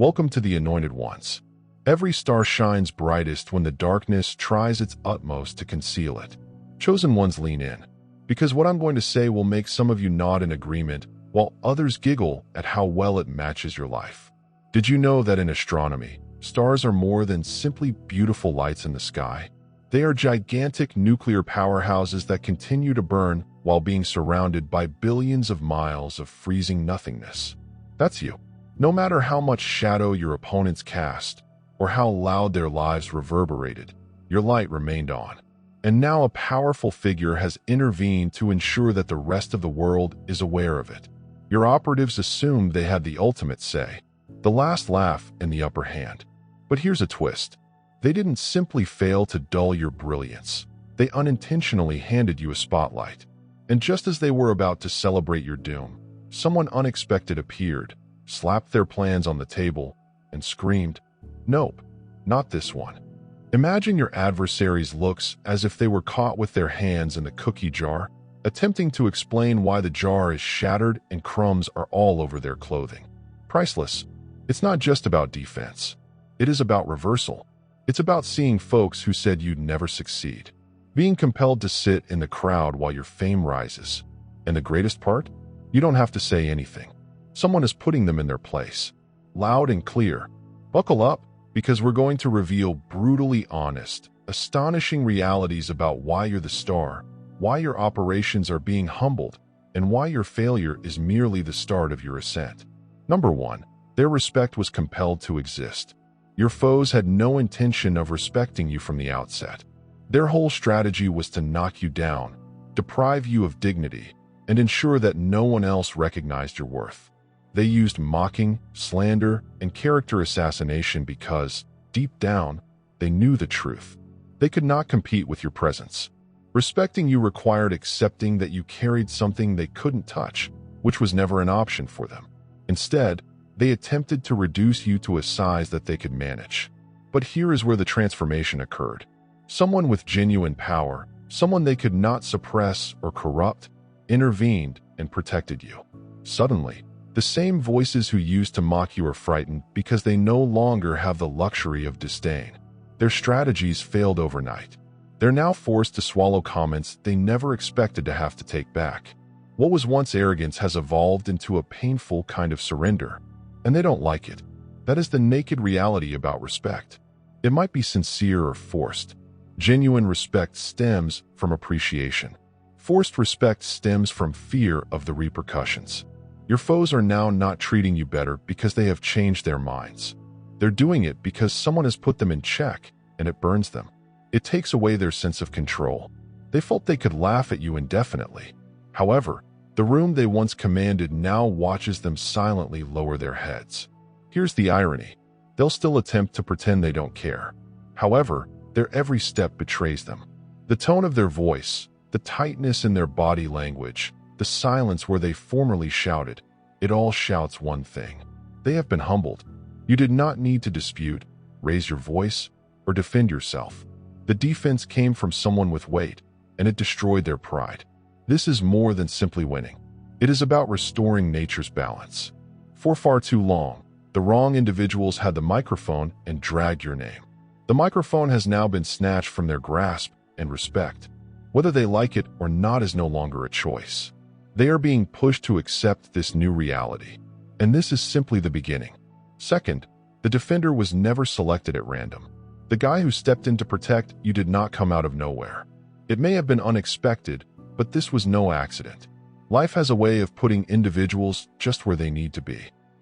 Welcome to the Anointed Ones. Every star shines brightest when the darkness tries its utmost to conceal it. Chosen ones lean in, because what I'm going to say will make some of you nod in agreement, while others giggle at how well it matches your life. Did you know that in astronomy, stars are more than simply beautiful lights in the sky? They are gigantic nuclear powerhouses that continue to burn while being surrounded by billions of miles of freezing nothingness. That's you. No matter how much shadow your opponents cast, or how loud their lives reverberated, your light remained on. And now a powerful figure has intervened to ensure that the rest of the world is aware of it. Your operatives assumed they had the ultimate say, the last laugh, and the upper hand. But here's a twist. They didn't simply fail to dull your brilliance. They unintentionally handed you a spotlight. And just as they were about to celebrate your doom, someone unexpected appeared, slapped their plans on the table, and screamed, "Nope, not this one." Imagine your adversary's looks as if they were caught with their hands in the cookie jar, attempting to explain why the jar is shattered and crumbs are all over their clothing. Priceless. It's not just about defense. It is about reversal. It's about seeing folks who said you'd never succeed, being compelled to sit in the crowd while your fame rises. And the greatest part? You don't have to say anything. Someone is putting them in their place. Loud and clear. Buckle up, because we're going to reveal brutally honest, astonishing realities about why you're the star, why your operations are being humbled, and why your failure is merely the start of your ascent. Number 1. Their respect was compelled to exist. Your foes had no intention of respecting you from the outset. Their whole strategy was to knock you down, deprive you of dignity, and ensure that no one else recognized your worth. They used mocking, slander, and character assassination because, deep down, they knew the truth. They could not compete with your presence. Respecting you required accepting that you carried something they couldn't touch, which was never an option for them. Instead, they attempted to reduce you to a size that they could manage. But here is where the transformation occurred. Someone with genuine power, someone they could not suppress or corrupt, intervened and protected you. Suddenly, the same voices who used to mock you are frightened because they no longer have the luxury of disdain. Their strategies failed overnight. They're now forced to swallow comments they never expected to have to take back. What was once arrogance has evolved into a painful kind of surrender, and they don't like it. That is the naked reality about respect. It might be sincere or forced. Genuine respect stems from appreciation. Forced respect stems from fear of the repercussions. Your foes are now not treating you better because they have changed their minds. They're doing it because someone has put them in check, and it burns them. It takes away their sense of control. They felt they could laugh at you indefinitely. However, the room they once commanded now watches them silently lower their heads. Here's the irony. They'll still attempt to pretend they don't care. However, their every step betrays them. The tone of their voice, the tightness in their body language, the silence where they formerly shouted, it all shouts one thing. They have been humbled. You did not need to dispute, raise your voice, or defend yourself. The defense came from someone with weight, and it destroyed their pride. This is more than simply winning. It is about restoring nature's balance. For far too long, the wrong individuals had the microphone and dragged your name. The microphone has now been snatched from their grasp, and respect, whether they like it or not, is no longer a choice. They are being pushed to accept this new reality. And this is simply the beginning. Second, the defender was never selected at random. The guy who stepped in to protect you did not come out of nowhere. It may have been unexpected, but this was no accident. Life has a way of putting individuals just where they need to be.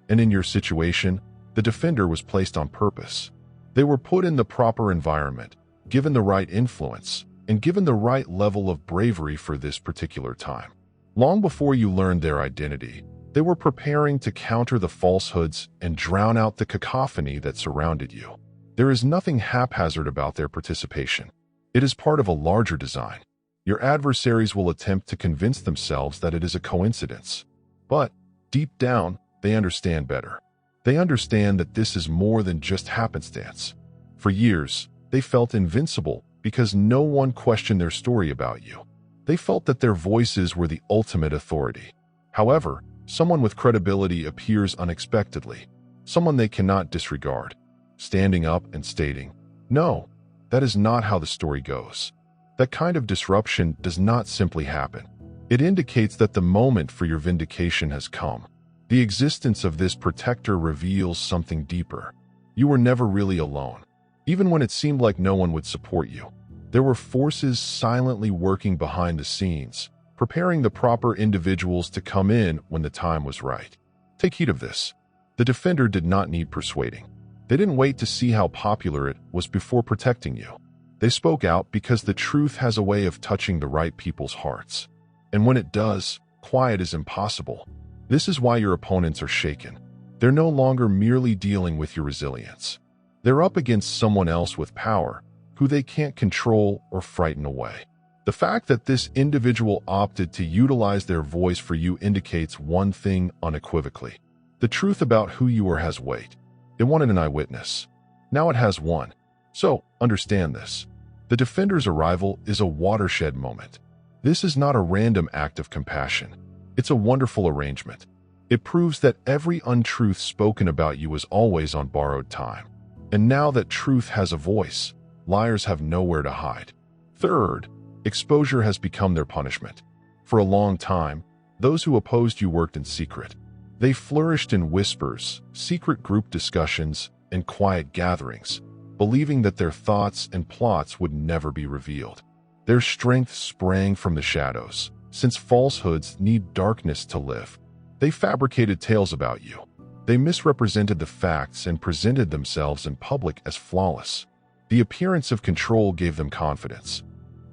And in your situation, the defender was placed on purpose. They were put in the proper environment, given the right influence, and given the right level of bravery for this particular time. Long before you learned their identity, they were preparing to counter the falsehoods and drown out the cacophony that surrounded you. There is nothing haphazard about their participation. It is part of a larger design. Your adversaries will attempt to convince themselves that it is a coincidence. But, deep down, they understand better. They understand that this is more than just happenstance. For years, they felt invincible because no one questioned their story about you. They felt that their voices were the ultimate authority. However, someone with credibility appears unexpectedly. someone they cannot disregard, standing up and stating, "No, that is not how the story goes." That kind of disruption does not simply happen. It indicates that the moment for your vindication has come. The existence of this protector reveals something deeper. You were never really alone. Even when it seemed like no one would support you, there were forces silently working behind the scenes, preparing the proper individuals to come in when the time was right. Take heed of this. The defender did not need persuading. They didn't wait to see how popular it was before protecting you. They spoke out because the truth has a way of touching the right people's hearts. And when it does, quiet is impossible. This is why your opponents are shaken. They're no longer merely dealing with your resilience. They're up against someone else with power, who they can't control or frighten away. The fact that this individual opted to utilize their voice for you indicates one thing unequivocally. The truth about who you are has weight. It wanted an eyewitness. Now it has one. So, understand this. The defender's arrival is a watershed moment. This is not a random act of compassion. It's a wonderful arrangement. It proves that every untruth spoken about you is always on borrowed time. And now that truth has a voice, liars have nowhere to hide. Third, exposure has become their punishment. For a long time, those who opposed you worked in secret. They flourished in whispers, secret group discussions, and quiet gatherings, believing that their thoughts and plots would never be revealed. Their strength sprang from the shadows, since falsehoods need darkness to live. They fabricated tales about you. They misrepresented the facts and presented themselves in public as flawless. The appearance of control gave them confidence.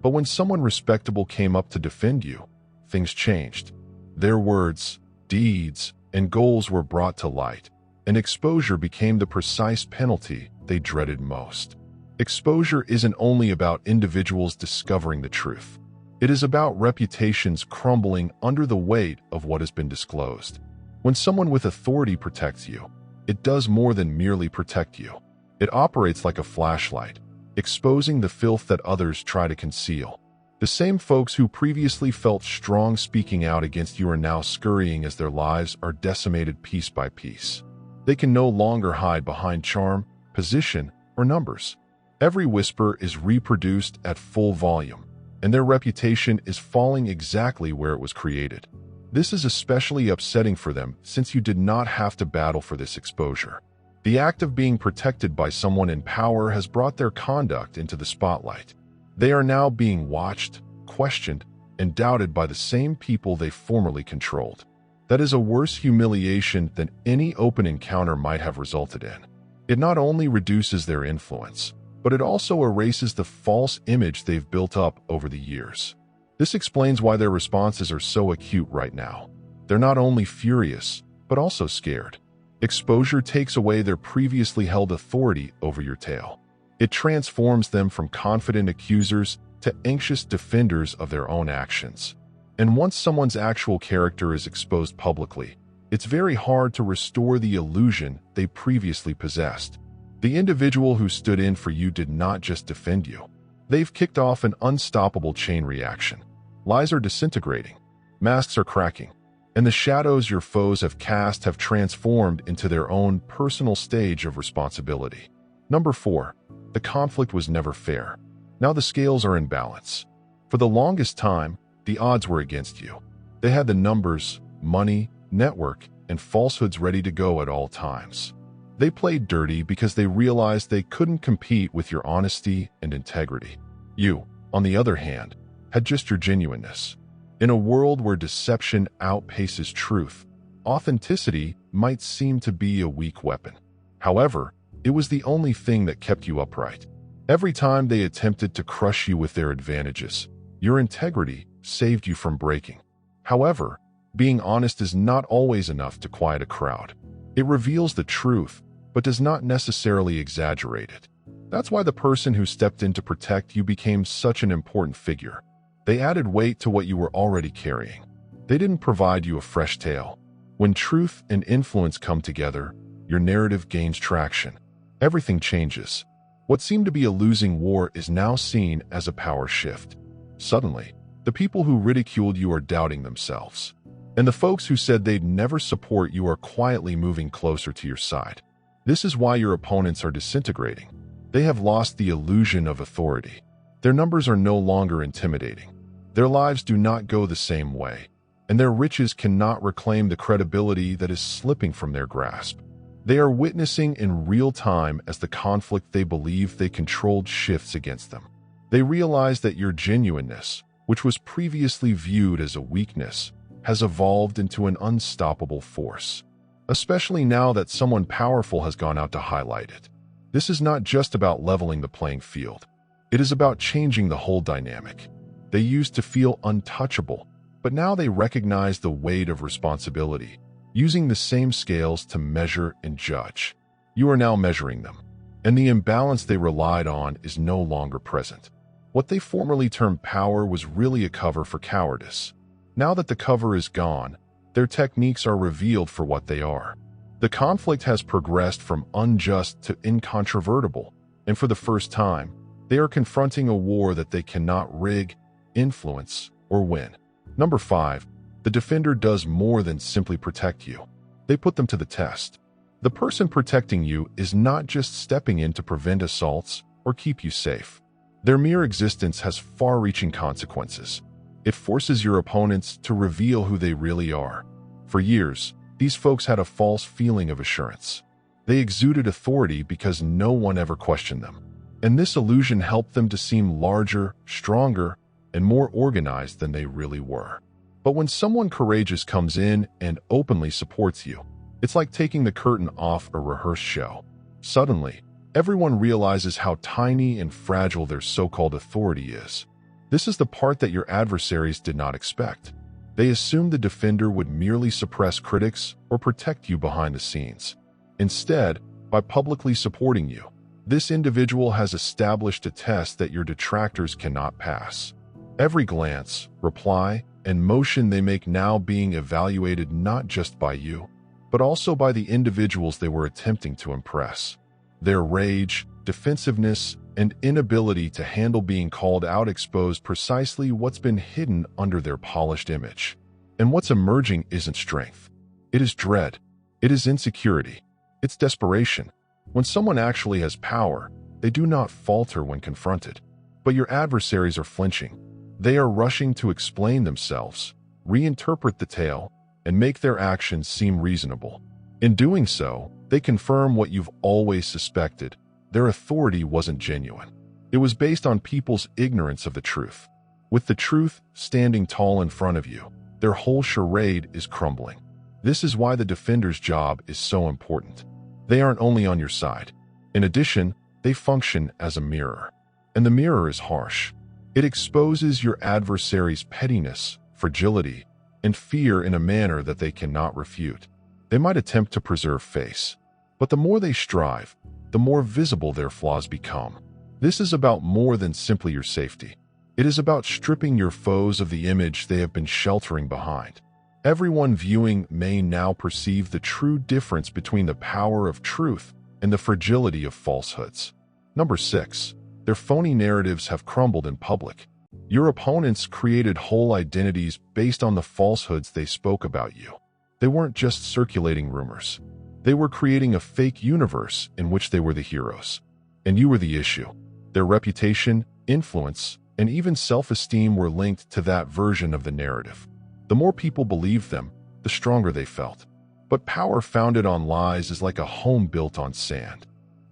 But when someone respectable came up to defend you, things changed. Their words, deeds, and goals were brought to light, and exposure became the precise penalty they dreaded most. Exposure isn't only about individuals discovering the truth. It is about reputations crumbling under the weight of what has been disclosed. When someone with authority protects you, it does more than merely protect you. It operates like a flashlight, exposing the filth that others try to conceal. The same folks who previously felt strong speaking out against you are now scurrying as their lives are decimated piece by piece. They can no longer hide behind charm, position, or numbers. Every whisper is reproduced at full volume, and their reputation is falling exactly where it was created. This is especially upsetting for them since you did not have to battle for this exposure. The act of being protected by someone in power has brought their conduct into the spotlight. They are now being watched, questioned, and doubted by the same people they formerly controlled. That is a worse humiliation than any open encounter might have resulted in. It not only reduces their influence, but it also erases the false image they've built up over the years. This explains why their responses are so acute right now. They're not only furious, but also scared. Exposure takes away their previously held authority over your tale. It transforms them from confident accusers to anxious defenders of their own actions. And once someone's actual character is exposed publicly, it's very hard to restore the illusion they previously possessed. The individual who stood in for you did not just defend you. They've kicked off an unstoppable chain reaction. Lies are disintegrating, masks are cracking, and the shadows your foes have cast have transformed into their own personal stage of responsibility. Number 4. The conflict was never fair. Now the scales are in balance. For the longest time, the odds were against you. They had the numbers, money, network, and falsehoods ready to go at all times. They played dirty because they realized they couldn't compete with your honesty and integrity. You, on the other hand, had just your genuineness. In a world where deception outpaces truth, authenticity might seem to be a weak weapon. However, it was the only thing that kept you upright. Every time they attempted to crush you with their advantages, your integrity saved you from breaking. However, being honest is not always enough to quiet a crowd. It reveals the truth, but does not necessarily exaggerate it. That's why the person who stepped in to protect you became such an important figure. They added weight to what you were already carrying. They didn't provide you a fresh tale. When truth and influence come together, your narrative gains traction. Everything changes. What seemed to be a losing war is now seen as a power shift. Suddenly, the people who ridiculed you are doubting themselves. And the folks who said they'd never support you are quietly moving closer to your side. This is why your opponents are disintegrating. They have lost the illusion of authority. Their numbers are no longer intimidating. Their lives do not go the same way, and their riches cannot reclaim the credibility that is slipping from their grasp. They are witnessing in real time as the conflict they believe they controlled shifts against them. They realize that your genuineness, which was previously viewed as a weakness, has evolved into an unstoppable force, especially now that someone powerful has gone out to highlight it. This is not just about leveling the playing field. It is about changing the whole dynamic. They used to feel untouchable, but now they recognize the weight of responsibility, using the same scales to measure and judge. You are now measuring them, and the imbalance they relied on is no longer present. What they formerly termed power was really a cover for cowardice. Now that the cover is gone, their techniques are revealed for what they are. The conflict has progressed from unjust to incontrovertible, and for the first time, they are confronting a war that they cannot rig, influence, or win. Number 5. The defender does more than simply protect you. They put them to the test. The person protecting you is not just stepping in to prevent assaults or keep you safe. Their mere existence has far-reaching consequences. It forces your opponents to reveal who they really are. For years, these folks had a false feeling of assurance. They exuded authority because no one ever questioned them. And this illusion helped them to seem larger, stronger, and more organized than they really were. But when someone courageous comes in and openly supports you, it's like taking the curtain off a rehearsed show. Suddenly, everyone realizes how tiny and fragile their so-called authority is. This is the part that your adversaries did not expect. They assumed the defender would merely suppress critics or protect you behind the scenes. Instead, by publicly supporting you, this individual has established a test that your detractors cannot pass. Every glance, reply, and motion they make now being evaluated not just by you, but also by the individuals they were attempting to impress. Their rage, defensiveness, and inability to handle being called out expose precisely what's been hidden under their polished image. And what's emerging isn't strength. It is dread. It is insecurity. It's desperation. When someone actually has power, they do not falter when confronted. But your adversaries are flinching. They are rushing to explain themselves, reinterpret the tale, and make their actions seem reasonable. In doing so, they confirm what you've always suspected. Their authority wasn't genuine. It was based on people's ignorance of the truth. With the truth standing tall in front of you, their whole charade is crumbling. This is why the defender's job is so important. They aren't only on your side. In addition, they function as a mirror. And the mirror is harsh. It exposes your adversary's pettiness, fragility, and fear in a manner that they cannot refute. They might attempt to preserve face, but the more they strive, the more visible their flaws become. This is about more than simply your safety. It is about stripping your foes of the image they have been sheltering behind. Everyone viewing may now perceive the true difference between the power of truth and the fragility of falsehoods. Number 6. Their phony narratives have crumbled in public. Your opponents created whole identities based on the falsehoods they spoke about you. They weren't just circulating rumors. They were creating a fake universe in which they were the heroes. And you were the issue. Their reputation, influence, and even self-esteem were linked to that version of the narrative. The more people believed them, the stronger they felt. But power founded on lies is like a home built on sand.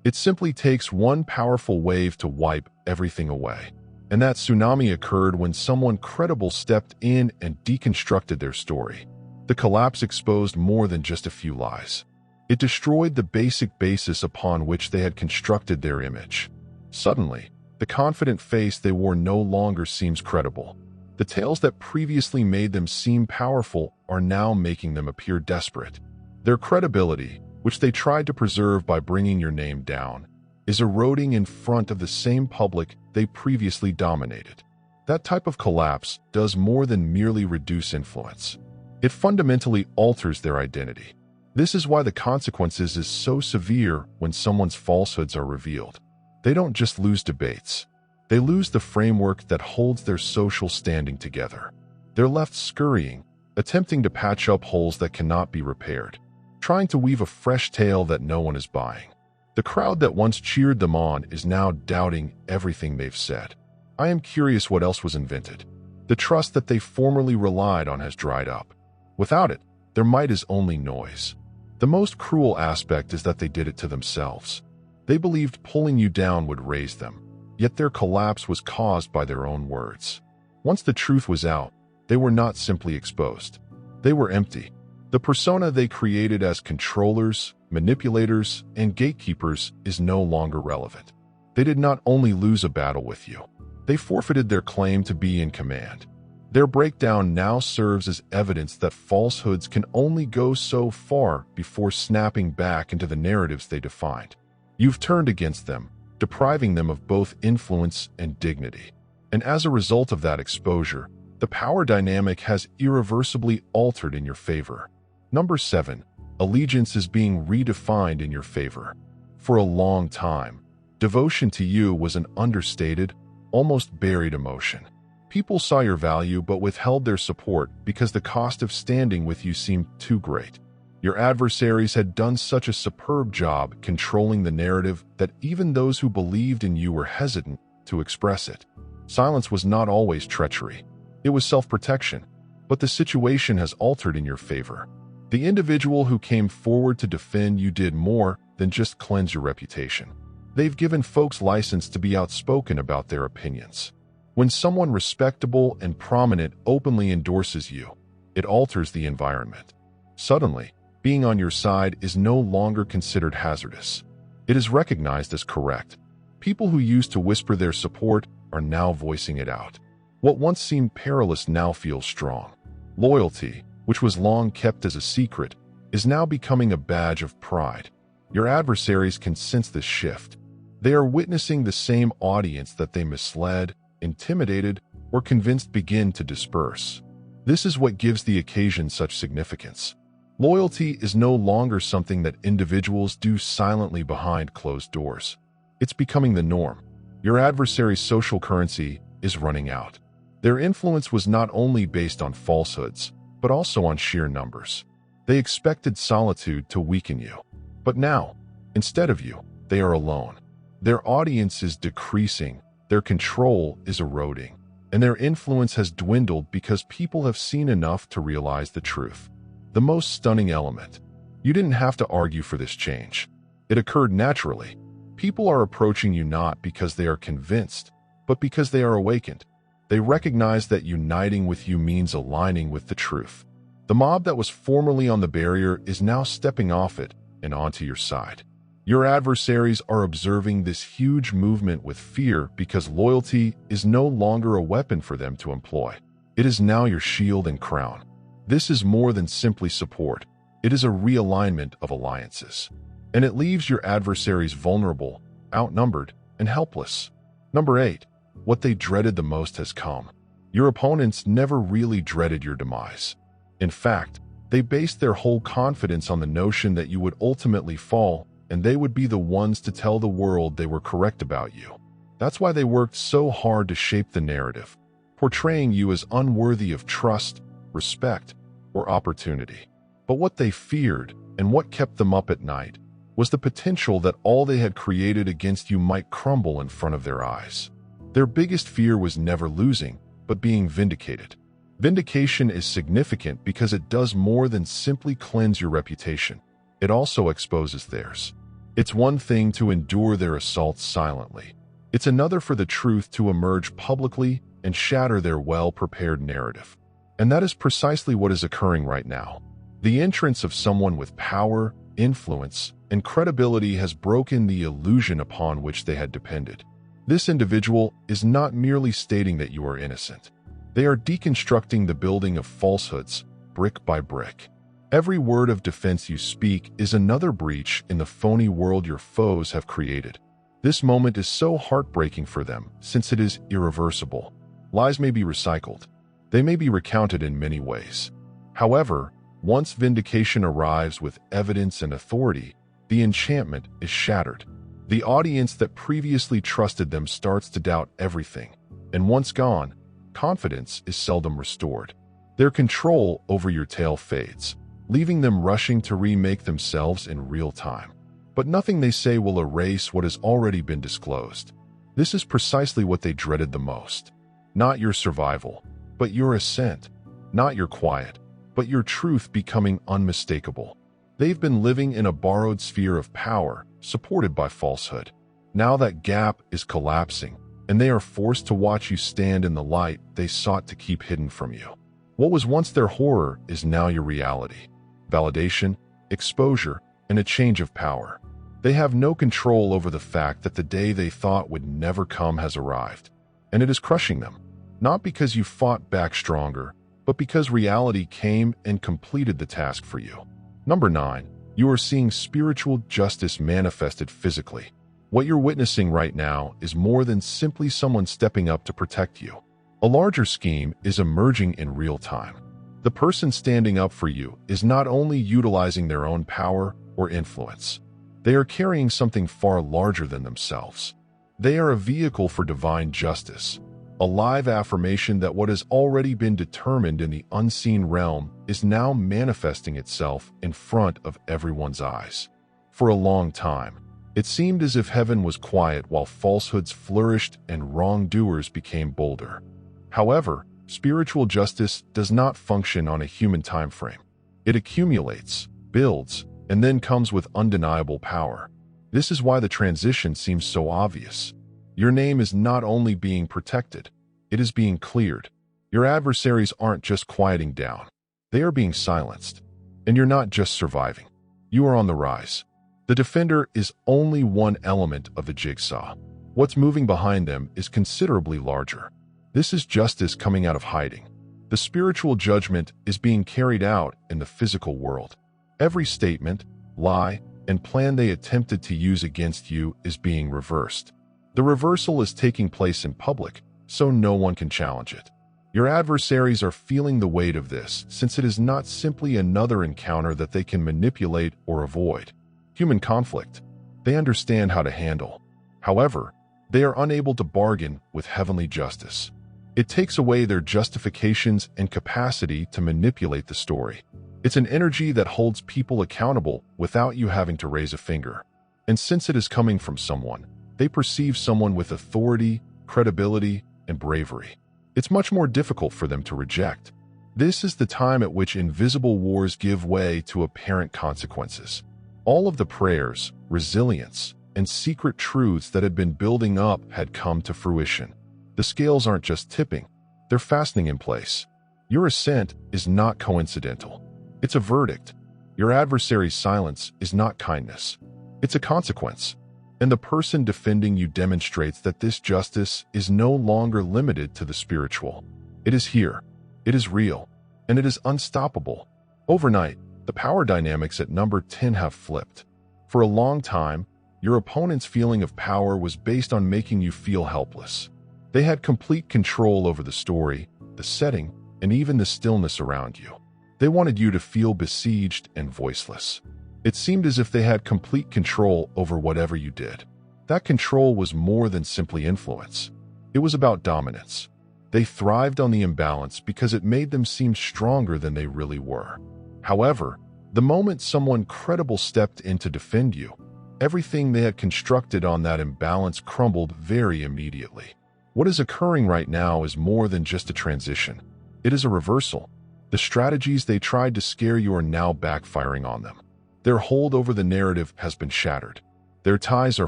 It simply takes one powerful wave to wipe everything away. And that tsunami occurred when someone credible stepped in and deconstructed their story. The collapse exposed more than just a few lies. It destroyed the basic basis upon which they had constructed their image. Suddenly, the confident face they wore no longer seems credible. The tales that previously made them seem powerful are now making them appear desperate. Their credibility, which they tried to preserve by bringing your name down, is eroding in front of the same public they previously dominated. That type of collapse does more than merely reduce influence. It fundamentally alters their identity. This is why the consequences is so severe when someone's falsehoods are revealed. They don't just lose debates. They lose the framework that holds their social standing together. They're left scurrying, attempting to patch up holes that cannot be repaired. trying to weave a fresh tale that no one is buying. The crowd that once cheered them on is now doubting everything they've said. I am curious what else was invented. The trust that they formerly relied on has dried up. Without it, their might is only noise. The most cruel aspect is that they did it to themselves. They believed pulling you down would raise them, yet their collapse was caused by their own words. Once the truth was out, they were not simply exposed. They were empty. The persona they created as controllers, manipulators, and gatekeepers is no longer relevant. They did not only lose a battle with you, they forfeited their claim to be in command. Their breakdown now serves as evidence that falsehoods can only go so far before snapping back into the narratives they defined. You've turned against them, depriving them of both influence and dignity. And as a result of that exposure, the power dynamic has irreversibly altered in your favor. Number 7. Allegiance is being redefined in your favor. For a long time, devotion to you was an understated, almost buried emotion. People saw your value but withheld their support because the cost of standing with you seemed too great. Your adversaries had done such a superb job controlling the narrative that even those who believed in you were hesitant to express it. Silence was not always treachery. It was self-protection. But the situation has altered in your favor. The individual who came forward to defend you did more than just cleanse your reputation. They've given folks license to be outspoken about their opinions. When someone respectable and prominent openly endorses you, it alters the environment. Suddenly, being on your side is no longer considered hazardous. It is recognized as correct. People who used to whisper their support are now voicing it out. What once seemed perilous now feels strong. Loyalty, which was long kept as a secret, is now becoming a badge of pride. Your adversaries can sense this shift. They are witnessing the same audience that they misled, intimidated, or convinced begin to disperse. This is what gives the occasion such significance. Loyalty is no longer something that individuals do silently behind closed doors. It's becoming the norm. Your adversary's social currency is running out. Their influence was not only based on falsehoods, but also on sheer numbers. They expected solitude to weaken you. But now, instead of you, they are alone. Their audience is decreasing, their control is eroding, and their influence has dwindled because people have seen enough to realize the truth. The most stunning element: you didn't have to argue for this change. It occurred naturally. People are approaching you not because they are convinced, but because they are awakened. They recognize that uniting with you means aligning with the truth. The mob that was formerly on the barrier is now stepping off it and onto your side. Your adversaries are observing this huge movement with fear because loyalty is no longer a weapon for them to employ. It is now your shield and crown. This is more than simply support. It is a realignment of alliances. And it leaves your adversaries vulnerable, outnumbered, and helpless. Number 8. What they dreaded the most has come. Your opponents never really dreaded your demise. In fact, they based their whole confidence on the notion that you would ultimately fall, and they would be the ones to tell the world they were correct about you. That's why they worked so hard to shape the narrative, portraying you as unworthy of trust, respect, or opportunity. But what they feared, and what kept them up at night, was the potential that all they had created against you might crumble in front of their eyes. Their biggest fear was never losing, but being vindicated. Vindication is significant because it does more than simply cleanse your reputation. It also exposes theirs. It's one thing to endure their assaults silently. It's another for the truth to emerge publicly and shatter their well-prepared narrative. And that is precisely what is occurring right now. The entrance of someone with power, influence, and credibility has broken the illusion upon which they had depended. This individual is not merely stating that you are innocent. They are deconstructing the building of falsehoods, brick by brick. Every word of defense you speak is another breach in the phony world your foes have created. This moment is so heartbreaking for them, since it is irreversible. Lies may be recycled. They may be recounted in many ways. However, once vindication arrives with evidence and authority, the enchantment is shattered. The audience that previously trusted them starts to doubt everything, and once gone, confidence is seldom restored. Their control over your tale fades. leaving them rushing to remake themselves in real time. But nothing they say will erase what has already been disclosed. This is precisely what they dreaded the most. Not your survival, but your ascent. Not your quiet, but your truth becoming unmistakable. They've been living in a borrowed sphere of power, supported by falsehood. Now that gap is collapsing, and they are forced to watch you stand in the light they sought to keep hidden from you. What was once their horror is now your reality. Validation, exposure, and a change of power. They have no control over the fact that the day they thought would never come has arrived, and it is crushing them. Not because you fought back stronger, but because reality came and completed the task for you. Number 9. You are seeing spiritual justice manifested physically. What you're witnessing right now is more than simply someone stepping up to protect you. A larger scheme is emerging in real time. The person standing up for you is not only utilizing their own power or influence. They are carrying something far larger than themselves. They are a vehicle for divine justice, a live affirmation that what has already been determined in the unseen realm is now manifesting itself in front of everyone's eyes. For a long time, it seemed as if heaven was quiet while falsehoods flourished and wrongdoers became bolder. However, spiritual justice does not function on a human time frame. It accumulates, builds, and then comes with undeniable power. This is why the transition seems so obvious. Your name is not only being protected, it is being cleared. Your adversaries aren't just quieting down. They are being silenced. And you're not just surviving. You are on the rise. The defender is only one element of the jigsaw. What's moving behind them is considerably larger. This is justice coming out of hiding. The spiritual judgment is being carried out in the physical world. Every statement, lie, and plan they attempted to use against you is being reversed. The reversal is taking place in public, so no one can challenge it. Your adversaries are feeling the weight of this, since it is not simply another encounter that they can manipulate or avoid. Human conflict, they understand how to handle. However, they are unable to bargain with heavenly justice. It takes away their justifications and capacity to manipulate the story. It's an energy that holds people accountable without you having to raise a finger. And since it is coming from someone, they perceive someone with authority, credibility, and bravery. It's much more difficult for them to reject. This is the time at which invisible wars give way to apparent consequences. All of the prayers, resilience, and secret truths that had been building up had come to fruition. The scales aren't just tipping, they're fastening in place. Your ascent is not coincidental. It's a verdict. Your adversary's silence is not kindness. It's a consequence. And the person defending you demonstrates that this justice is no longer limited to the spiritual. It is here, it is real, and it is unstoppable. Overnight, the power dynamics at number 10 have flipped. For a long time, your opponent's feeling of power was based on making you feel helpless. They had complete control over the story, the setting, and even the stillness around you. They wanted you to feel besieged and voiceless. It seemed as if they had complete control over whatever you did. That control was more than simply influence. It was about dominance. They thrived on the imbalance because it made them seem stronger than they really were. However, the moment someone credible stepped in to defend you, everything they had constructed on that imbalance crumbled very immediately. What is occurring right now is more than just a transition. It is a reversal. The strategies they tried to scare you are now backfiring on them. Their hold over the narrative has been shattered. Their ties are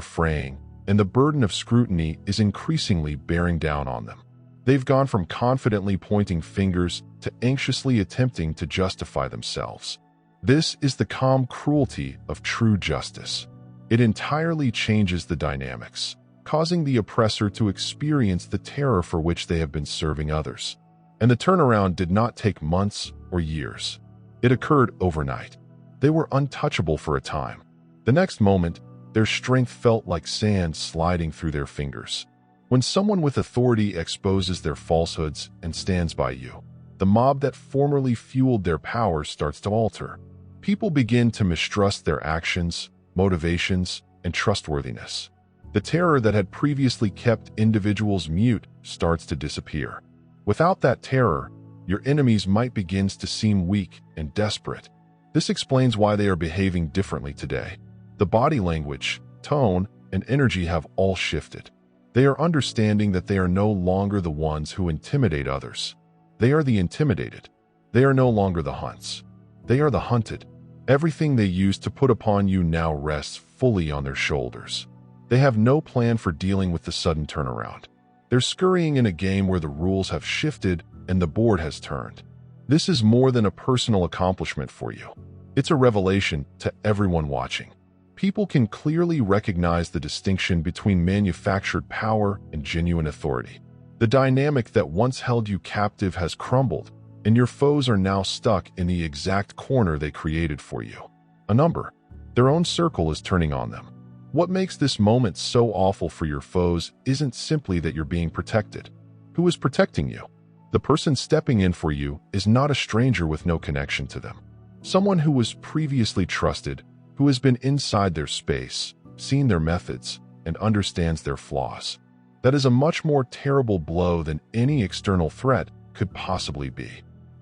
fraying, and the burden of scrutiny is increasingly bearing down on them. They've gone from confidently pointing fingers to anxiously attempting to justify themselves. This is the calm cruelty of true justice. It entirely changes the dynamics, causing the oppressor to experience the terror for which they have been serving others. And the turnaround did not take months or years. It occurred overnight. They were untouchable for a time. The next moment, their strength felt like sand sliding through their fingers. When someone with authority exposes their falsehoods and stands by you, the mob that formerly fueled their power starts to alter. People begin to mistrust their actions, motivations, and trustworthiness. The terror that had previously kept individuals mute starts to disappear. Without that terror, your enemies might begin to seem weak and desperate. This explains why they are behaving differently today. The body language, tone, and energy have all shifted. They are understanding that they are no longer the ones who intimidate others. They are the intimidated. They are no longer the hunts. They are the hunted. Everything they used to put upon you now rests fully on their shoulders. They have no plan for dealing with the sudden turnaround. They're scurrying in a game where the rules have shifted and the board has turned. This is more than a personal accomplishment for you. It's a revelation to everyone watching. People can clearly recognize the distinction between manufactured power and genuine authority. The dynamic that once held you captive has crumbled, and your foes are now stuck in the exact corner they created for you. A number. Their own circle is turning on them. What makes this moment so awful for your foes isn't simply that you're being protected. Who is protecting you? The person stepping in for you is not a stranger with no connection to them. Someone who was previously trusted, who has been inside their space, seen their methods, and understands their flaws. That is a much more terrible blow than any external threat could possibly be.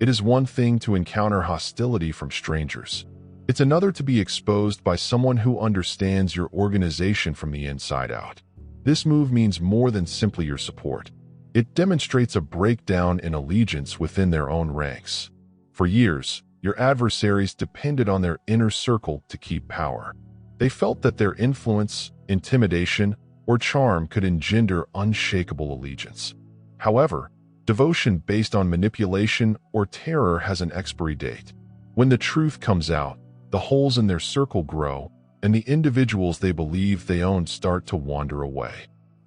It is one thing to encounter hostility from strangers. It's another to be exposed by someone who understands your organization from the inside out. This move means more than simply your support. It demonstrates a breakdown in allegiance within their own ranks. For years, your adversaries depended on their inner circle to keep power. They felt that their influence, intimidation, or charm could engender unshakable allegiance. However, devotion based on manipulation or terror has an expiry date. When the truth comes out, the holes in their circle grow, and the individuals they believe they own start to wander away.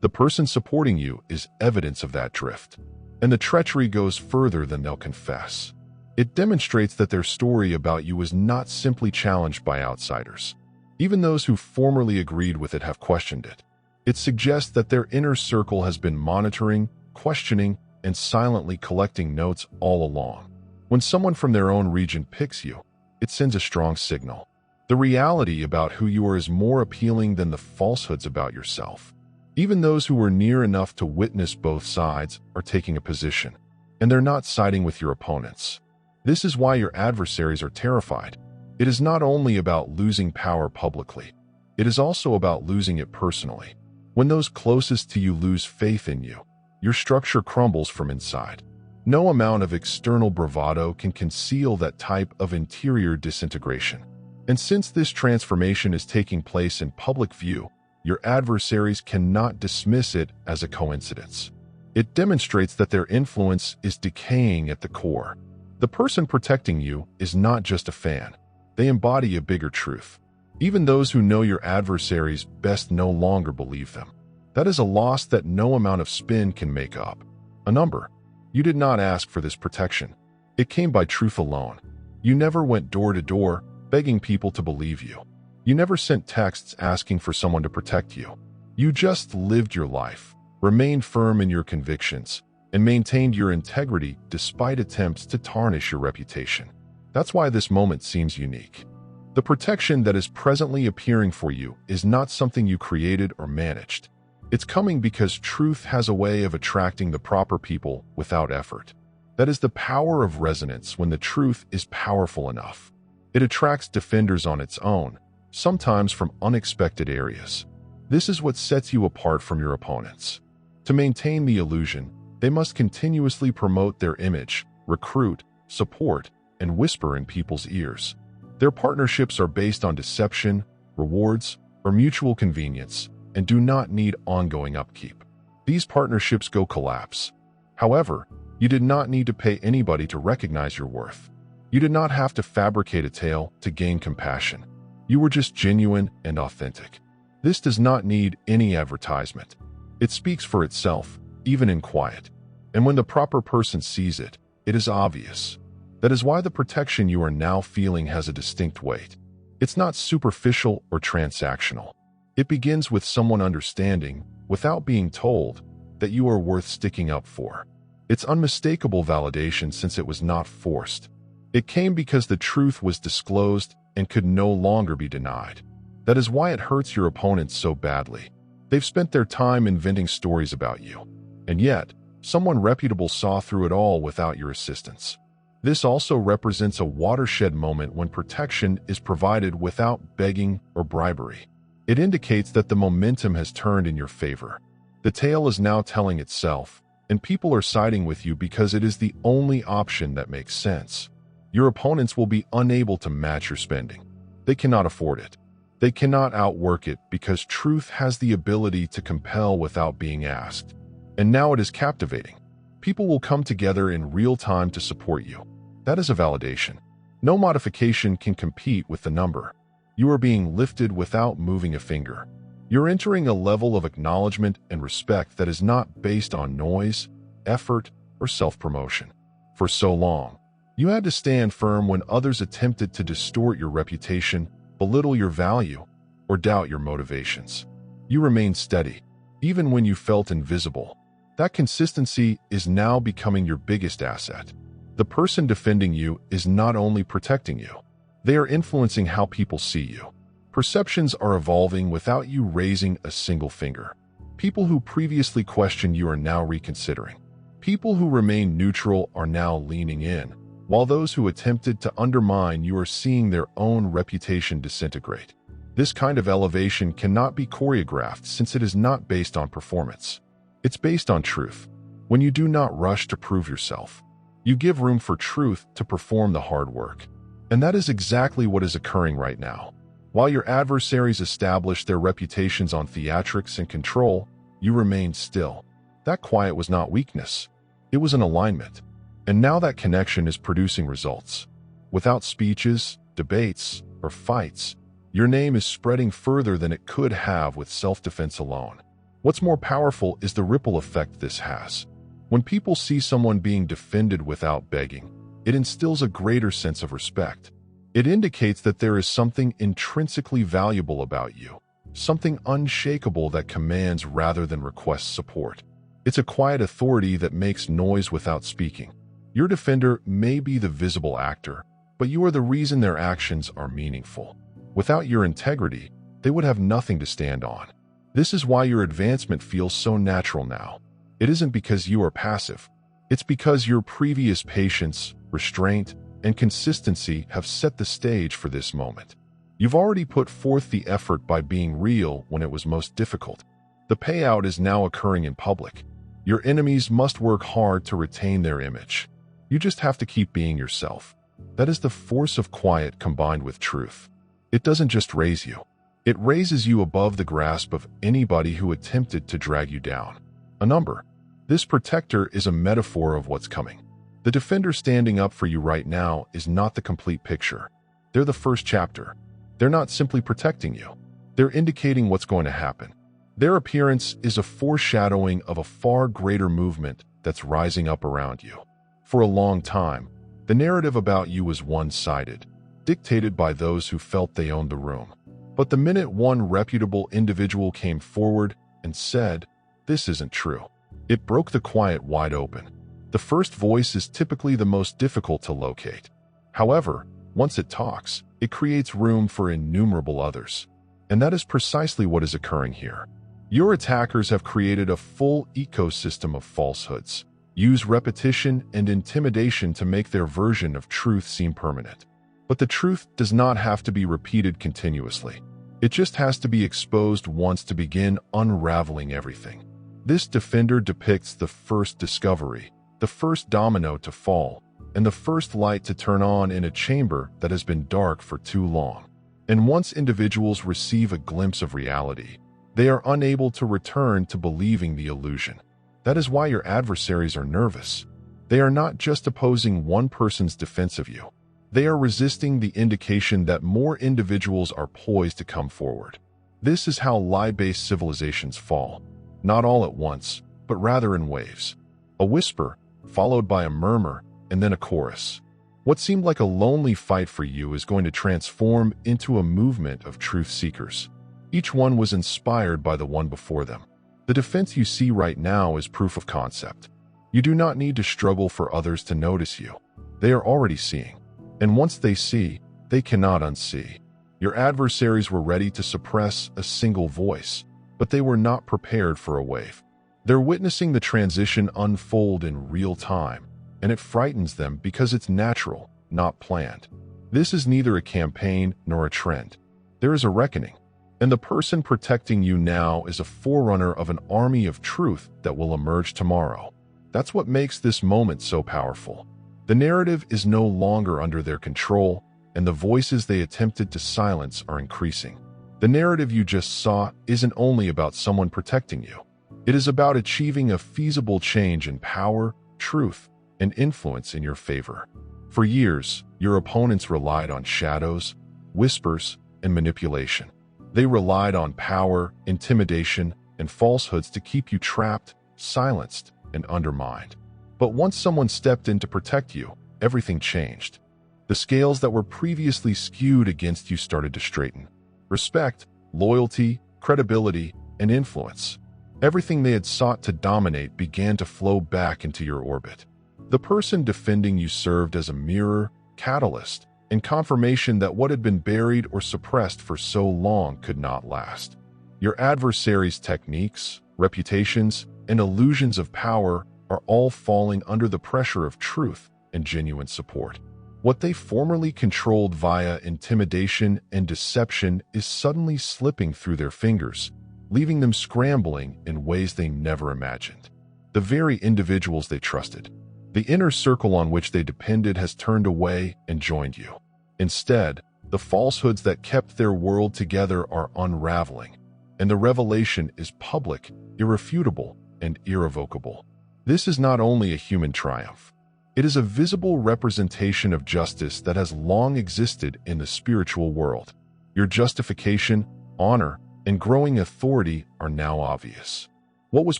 The person supporting you is evidence of that drift, and the treachery goes further than they'll confess. It demonstrates that their story about you was not simply challenged by outsiders. Even those who formerly agreed with it have questioned it. It suggests that their inner circle has been monitoring, questioning, and silently collecting notes all along. When someone from their own region picks you, it sends a strong signal. The reality about who you are is more appealing than the falsehoods about yourself. Even those who were near enough to witness both sides are taking a position, and they're not siding with your opponents. This is why your adversaries are terrified. It is not only about losing power publicly, it is also about losing it personally. When those closest to you lose faith in you, your structure crumbles from inside. No amount of external bravado can conceal that type of interior disintegration. And since this transformation is taking place in public view, your adversaries cannot dismiss it as a coincidence. It demonstrates that their influence is decaying at the core. The person protecting you is not just a fan. They embody a bigger truth. Even those who know your adversaries best no longer believe them. That is a loss that no amount of spin can make up. A number. You did not ask for this protection. It came by truth alone. You never went door to door, begging people to believe you. You never sent texts asking for someone to protect you. You just lived your life, remained firm in your convictions, and maintained your integrity despite attempts to tarnish your reputation. That's why this moment seems unique. The protection that is presently appearing for you is not something you created or managed. It's coming because truth has a way of attracting the proper people without effort. That is the power of resonance when the truth is powerful enough. It attracts defenders on its own, sometimes from unexpected areas. This is what sets you apart from your opponents. To maintain the illusion, they must continuously promote their image, recruit, support, and whisper in people's ears. Their partnerships are based on deception, rewards, or mutual convenience, and do not need ongoing upkeep. These partnerships go collapse. However, you did not need to pay anybody to recognize your worth. You did not have to fabricate a tale to gain compassion. You were just genuine and authentic. This does not need any advertisement. It speaks for itself, even in quiet. And when the proper person sees it, it is obvious. That is why the protection you are now feeling has a distinct weight. It's not superficial or transactional. It begins with someone understanding, without being told, that you are worth sticking up for. It's unmistakable validation since it was not forced. It came because the truth was disclosed and could no longer be denied. That is why it hurts your opponents so badly. They've spent their time inventing stories about you. And yet, someone reputable saw through it all without your assistance. This also represents a watershed moment when protection is provided without begging or bribery. It indicates that the momentum has turned in your favor. The tale is now telling itself, and people are siding with you because it is the only option that makes sense. Your opponents will be unable to match your spending. They cannot afford it. They cannot outwork it because truth has the ability to compel without being asked. And now it is captivating. People will come together in real time to support you. That is a validation. No modification can compete with the number. You are being lifted without moving a finger. You're entering a level of acknowledgement and respect that is not based on noise, effort, or self-promotion. For so long, you had to stand firm when others attempted to distort your reputation, belittle your value, or doubt your motivations. You remained steady, even when you felt invisible. That consistency is now becoming your biggest asset. The person defending you is not only protecting you, they are influencing how people see you. Perceptions are evolving without you raising a single finger. People who previously questioned you are now reconsidering. People who remained neutral are now leaning in, while those who attempted to undermine you are seeing their own reputation disintegrate. This kind of elevation cannot be choreographed since it is not based on performance. It's based on truth. When you do not rush to prove yourself, you give room for truth to perform the hard work. And that is exactly what is occurring right now. While your adversaries establish their reputations on theatrics and control, you remained still. That quiet was not weakness. It was an alignment. And now that connection is producing results. Without speeches, debates, or fights, your name is spreading further than it could have with self-defense alone. What's more powerful is the ripple effect this has. When people see someone being defended without begging, it instills a greater sense of respect. It indicates that there is something intrinsically valuable about you, something unshakable that commands rather than requests support. It's a quiet authority that makes noise without speaking. Your defender may be the visible actor, but you are the reason their actions are meaningful. Without your integrity, they would have nothing to stand on. This is why your advancement feels so natural now. It isn't because you are passive. It's because your previous patience, restraint, and consistency have set the stage for this moment. You've already put forth the effort by being real when it was most difficult. The payout is now occurring in public. Your enemies must work hard to retain their image. You just have to keep being yourself. That is the force of quiet combined with truth. It doesn't just raise you. It raises you above the grasp of anybody who attempted to drag you down. A number. This protector is a metaphor of what's coming. The defender standing up for you right now is not the complete picture. They're the first chapter. They're not simply protecting you. They're indicating what's going to happen. Their appearance is a foreshadowing of a far greater movement that's rising up around you. For a long time, the narrative about you was one-sided, dictated by those who felt they owned the room. But the minute one reputable individual came forward and said, "This isn't true," it broke the quiet wide open. The first voice is typically the most difficult to locate. However, once it talks, it creates room for innumerable others. And that is precisely what is occurring here. Your attackers have created a full ecosystem of falsehoods, use repetition and intimidation to make their version of truth seem permanent. But the truth does not have to be repeated continuously. It just has to be exposed once to begin unraveling everything. This defender depicts the first discovery, the first domino to fall, and the first light to turn on in a chamber that has been dark for too long. And once individuals receive a glimpse of reality, they are unable to return to believing the illusion. That is why your adversaries are nervous. They are not just opposing one person's defense of you. They are resisting the indication that more individuals are poised to come forward. This is how lie-based civilizations fall. Not all at once, but rather in waves. A whisper, followed by a murmur, and then a chorus. What seemed like a lonely fight for you is going to transform into a movement of truth seekers. Each one was inspired by the one before them. The defense you see right now is proof of concept. You do not need to struggle for others to notice you. They are already seeing. And once they see, they cannot unsee. Your adversaries were ready to suppress a single voice, but they were not prepared for a wave. They're witnessing the transition unfold in real time, and it frightens them because it's natural, not planned. This is neither a campaign nor a trend. There is a reckoning, and the person protecting you now is a forerunner of an army of truth that will emerge tomorrow. That's what makes this moment so powerful. The narrative is no longer under their control, and the voices they attempted to silence are increasing. The narrative you just saw isn't only about someone protecting you. It is about achieving a feasible change in power, truth, and influence in your favor. For years, your opponents relied on shadows, whispers, and manipulation. They relied on power, intimidation, and falsehoods to keep you trapped, silenced, and undermined. But once someone stepped in to protect you, everything changed. The scales that were previously skewed against you started to straighten. Respect, loyalty, credibility, and influence. Everything they had sought to dominate began to flow back into your orbit. The person defending you served as a mirror, catalyst, and confirmation that what had been buried or suppressed for so long could not last. Your adversary's techniques, reputations, and illusions of power are all falling under the pressure of truth and genuine support. What they formerly controlled via intimidation and deception is suddenly slipping through their fingers, leaving them scrambling in ways they never imagined. The very individuals they trusted, the inner circle on which they depended, has turned away and joined you. Instead, the falsehoods that kept their world together are unraveling, and the revelation is public, irrefutable, and irrevocable. This is not only a human triumph. It is a visible representation of justice that has long existed in the spiritual world. Your justification, honor, and growing authority are now obvious. What was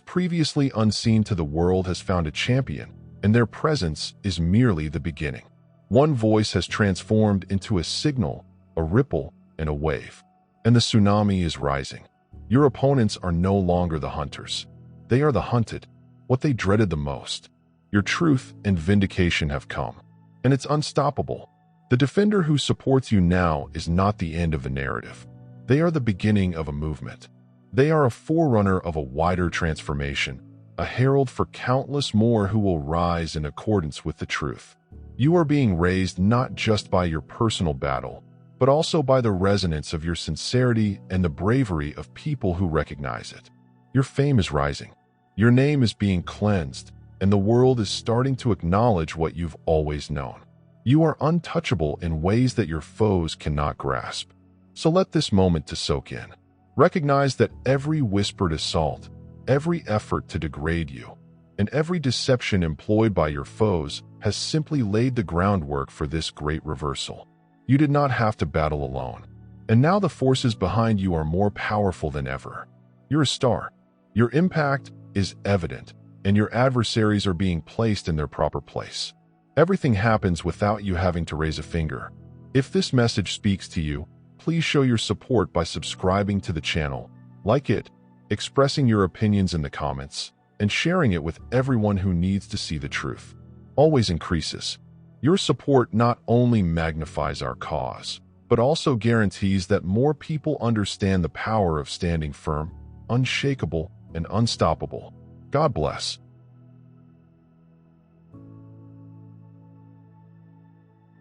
previously unseen to the world has found a champion, and their presence is merely the beginning. One voice has transformed into a signal, a ripple, and a wave. And the tsunami is rising. Your opponents are no longer the hunters. They are the hunted, what they dreaded the most. Your truth and vindication have come, and it's unstoppable. The defender who supports you now is not the end of the narrative. They are the beginning of a movement. They are a forerunner of a wider transformation, a herald for countless more who will rise in accordance with the truth. You are being raised not just by your personal battle, but also by the resonance of your sincerity and the bravery of people who recognize it. Your fame is rising. Your name is being cleansed, and the world is starting to acknowledge what you've always known. You are untouchable in ways that your foes cannot grasp. So let this moment to soak in. Recognize that every whispered assault, every effort to degrade you, and every deception employed by your foes has simply laid the groundwork for this great reversal. You did not have to battle alone, and now the forces behind you are more powerful than ever. You're a star. Your impact is evident, and your adversaries are being placed in their proper place. Everything happens without you having to raise a finger. If this message speaks to you, please show your support by subscribing to the channel, like it, expressing your opinions in the comments, and sharing it with everyone who needs to see the truth. Always increases. Your support not only magnifies our cause, but also guarantees that more people understand the power of standing firm, unshakable, and unstoppable. God bless.